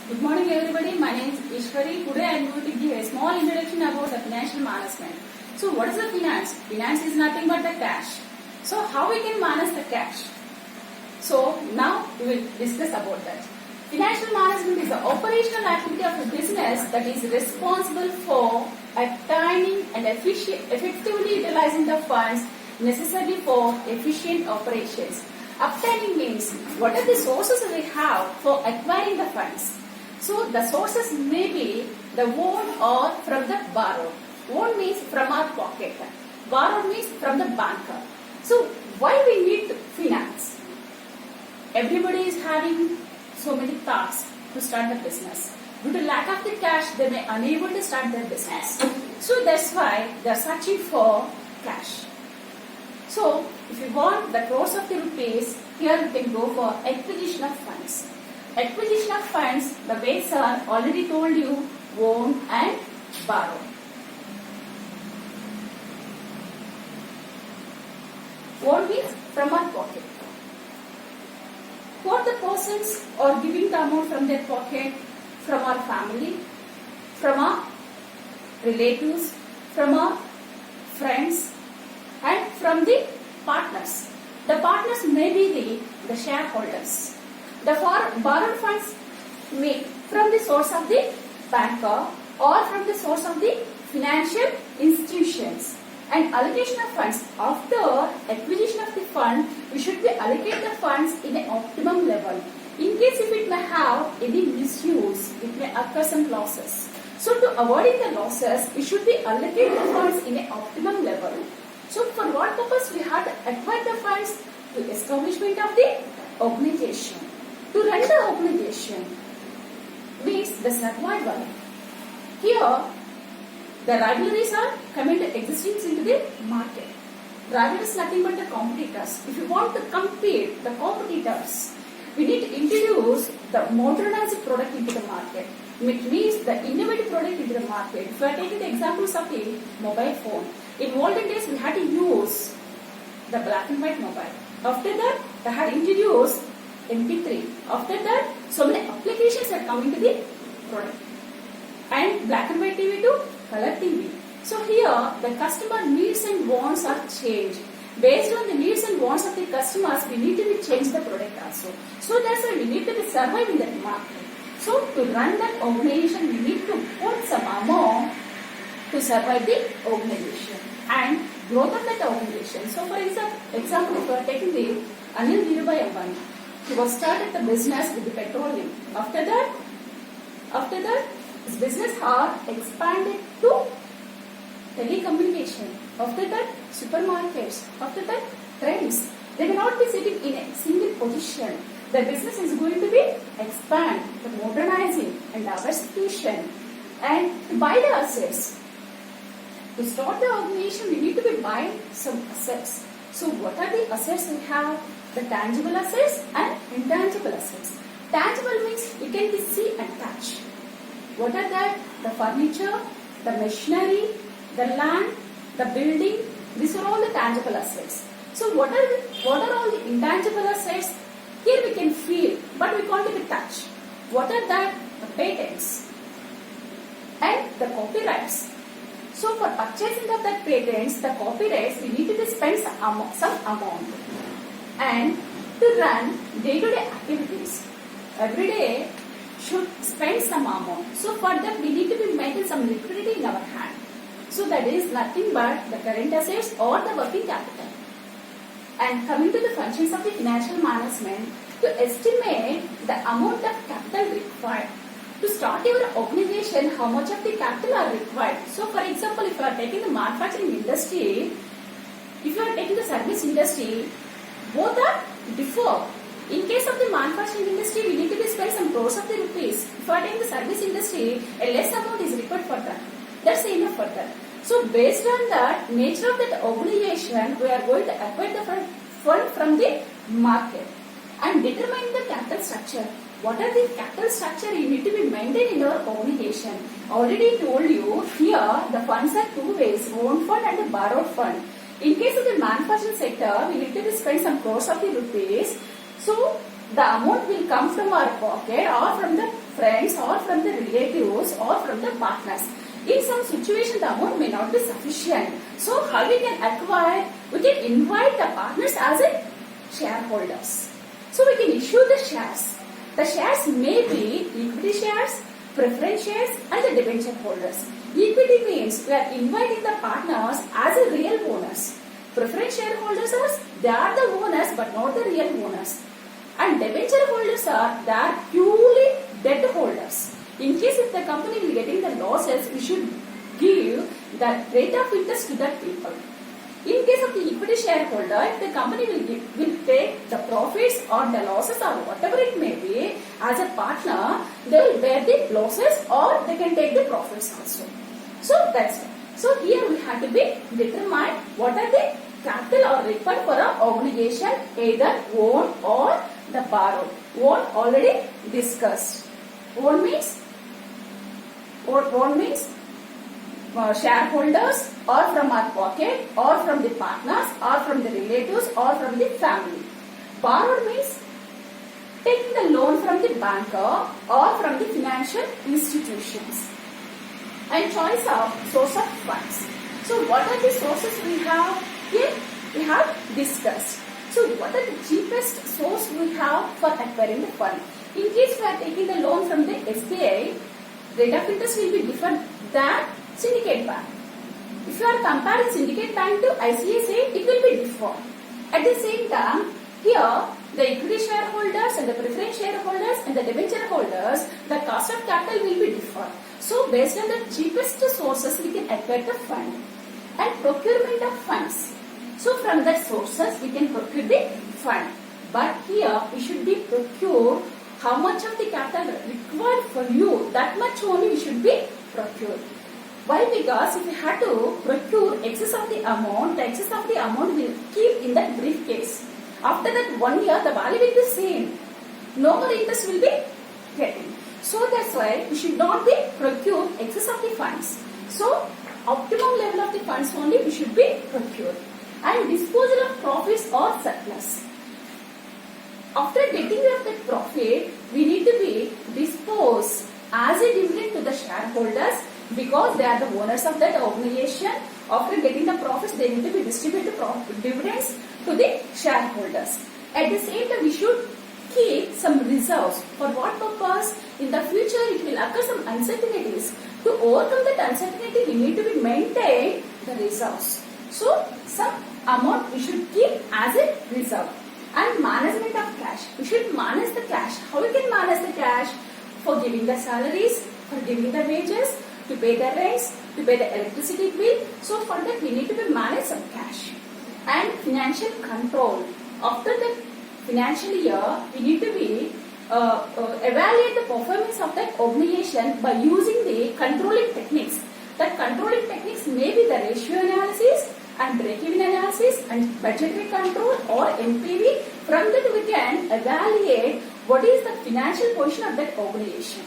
Good morning everybody, my name is Ishwari. Today I am going to give a small introduction about the financial management. So what is the finance? Finance is nothing but the cash. So how we can manage the cash? So now we will discuss about that. Financial management is the operational activity of a business that is responsible for obtaining and effectively utilizing the funds necessary for efficient operations. Obtaining means what are the sources we have for acquiring the funds. So the sources may be the own or from the borrowed. Own means from our pocket. Borrowed means from the banker. So why we need finance? Everybody is having so many thoughts to start the business. Due to lack of the cash, they may unable to start their business. So that's why they are searching for cash. So if you want the crores of the rupees, here you can go for acquisition of funds. Acquisition of funds, the ways are already told you, own and borrow. Own means from our pocket. What the persons are giving the amount from their pocket, from our family, from our relatives, from our friends and from the partners. The partners may be the shareholders. The borrowed funds may from the source of the banker or from the source of the financial institutions. And allocation of funds. After acquisition of the fund, we should be allocate the funds in an optimum level. In case if it may have any misuse, it may occur some losses. So to avoiding the losses, we should be allocate the funds in an optimum level. So for what purpose we have to acquire the funds? To establishment of the organization. To run the organization means the survival. Here, the rivalries are coming to existence into the market. Rival is nothing but the competitors. If you want to compete the competitors, we need to introduce the modernized product into the market. Which means the innovative product into the market. If we are taking the examples of the mobile phone, in olden days we had to use the black and white mobile. After that, they had introduced MP3. After that, so many applications are coming to the product. And black and white TV to color TV. So here, the customer needs and wants are changed. Based on the needs and wants of the customers, we need to change the product also. So that's why we need to be survive in that market. So to run that organization, we need to put some amount to survive the organization and growth of that organization. So for example, if we are taking the Anil Dhirubhai Ambani, he was started the business with the petroleum. After that, his business are expanded to telecommunication. After that, supermarkets. After that, trends. They will not be sitting in a single position. The business is going to be expand, the modernizing and diversification and to buy the assets. To start the organization, we need to be buying some assets. So what are the assets we have? The tangible assets and intangible assets. Tangible means you can be see and touch. What are that? The furniture, the machinery, the land, the building. These are all the tangible assets. So what are all the intangible assets? Here we can feel, but we can't even touch. What are that? The patents and the copyrights. So for purchasing of that patents, the copyrights, we need to spend some amount. And to run day-to-day activities, every day should spend some amount. So for that, we need to be maintain some liquidity in our hand. So that is nothing but the current assets or the working capital. And coming to the functions of the financial management, to estimate the amount of capital required. To start your organization, how much of the capital are required. So for example, if you are taking the manufacturing industry, if you are taking the service industry, both are differ. In case of the manufacturing industry, we need to spend some crores of the rupees. If you are taking the service industry, a less amount is required for that. That's enough for that. So based on that nature of that organization, we are going to acquire the fund from the market and determine the capital structure. What are the capital structure you need to be maintained in our organization? Already told you here the funds are two ways, own fund and the borrowed fund. In case of the manufacturing sector, we need to spend some crores of the rupees. So the amount will come from our pocket or from the friends or from the relatives or from the partners. In some situation, the amount may not be sufficient. So how we can acquire? We can invite the partners as a shareholders. So we can issue the shares. The shares may be equity shares, preference shares and the debenture holders. Equity means we are inviting the partners as a real owners. Preference shareholders are, they are the owners but not the real owners. And debenture holders are, they are purely debt holders. In case if the company will getting the losses, we should give the rate of interest to the people. In case of the equity shareholder, if the company will take the profits or the losses or whatever it may be, as a partner, they will bear the losses or they can take the profits also. So that's it. So here we have to be determine what are the capital or required for an obligation, either own or the borrowed. Own already discussed. Own means shareholders or from our pocket or from the partners or from the relatives or from the family. Borrowed means taking the loan from the banker or from the financial institutions. And choice of source of funds. So what are the sources we have here? We have discussed. So what are the cheapest source we have for acquiring the fund? In case we are taking the loan from the SBI, rate of interest will be different than Syndicate Bank. If you are comparing Syndicate Bank to ICICI, it will be different. At the same time, here the equity shareholders and the preference shareholders and the debenture holders, the cost of capital will be different. So based on the cheapest sources, we can acquire the fund. And procurement of funds. So from that sources, we can procure the fund. But here, we should be procure how much of the capital required for you, that much only we should be procured. Why? Because if we had to procure excess of the amount, the excess of the amount will keep in that briefcase. After that 1 year, the value will be same. No more interest will be getting. So that's why we should not be procure excess of the funds. So optimum level of the funds only we should be procured. And disposal of profits or surplus. After getting rid of that profit, we need to be disposed as a dividend to the shareholders because they are the owners of that organization. After getting the profits, they need to be distributed dividends to the shareholders. At the same time, we should keep some reserves. For what purpose? In the future, it will occur some uncertainties. To overcome that uncertainty, we need to be maintain the reserves. So, some amount we should keep as a reserve. And management of cash. We should manage the cash. How we can manage the cash? For giving the salaries, for giving the wages, to pay the rents, to pay the electricity bill. So for that we need to be manage some cash. And financial control. After the financial year, we need to be evaluate the performance of that organization by using the controlling techniques. That controlling techniques may be the ratio analysis and break-even analysis and budgetary control or NPV. From that we can evaluate what is the financial position of that organization.